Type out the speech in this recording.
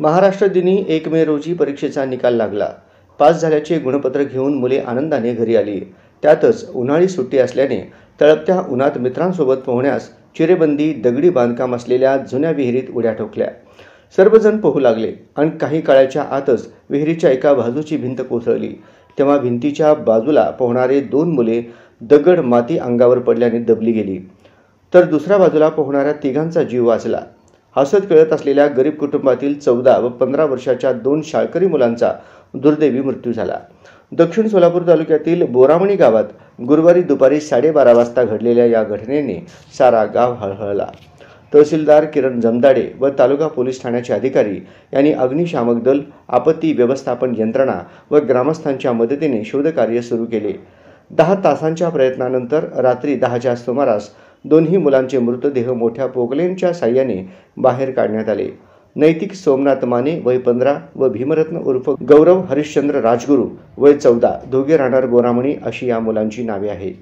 महाराष्ट्र दिनी 1 मे रोजी परीक्षेचा निकाल लागला. पास झाल्याचे गुणपत्र घेऊन मुले आनंदाने घरी आली. त्यातच उन्हाळी सुट्टी असल्याने तळपत्या उन्हात मित्रांसोबत पोहण्यास चिरेबंदी दगडी बांधकाम असलेल्या जुन्या विहिरीत उड्या ठोकल्या. सर्वजण पोहू लागले आणि काही काळाच्या आतच विहिरीच्या एका बाजूची भिंत कोसळली. तेव्हा भिंतीच्या बाजूला पोहणारे 2 मुले दगड माती अंगावर पडल्याने दबली गेली, तर दुसऱ्या बाजूला पोहणाऱ्या 3घांचा जीव वाचला. हसत खेळत असलेल्या गरीब कुटुंबातील 14 व 15 वर्षाच्या 2 शाळकरी मुलांचा दुर्दैवी मृत्यू झाला. दक्षिण सोलापूर तालुक्यातील बोरामणी गावात गुरुवारी दुपारी 12:30 वाजता घडलेल्या या घटनेने सारा गाव हळहळला. तहसीलदार किरण जमदाडे व तालुका पोलीस ठाण्याचे अधिकारी यांनी अग्निशामक दल, आपत्ती व्यवस्थापन यंत्रणा व ग्रामस्थांच्या मदतीने शोधकार्य सुरू केले. 10 तासांच्या प्रयत्नानंतर रात्री 10च्या सुमारास दोन्ही मुलांचे मृतदेह मोठ्या पोकलेनच्या साह्याने बाहेर काढण्यात आले. नैतिक सोमनाथ माने वय 15 व भीमरत्न उर्फ गौरव हरिश्चंद्र राजगुरू वय 14 दोघे राहणार बोरामणी अशी या मुलांची नावे आहेत.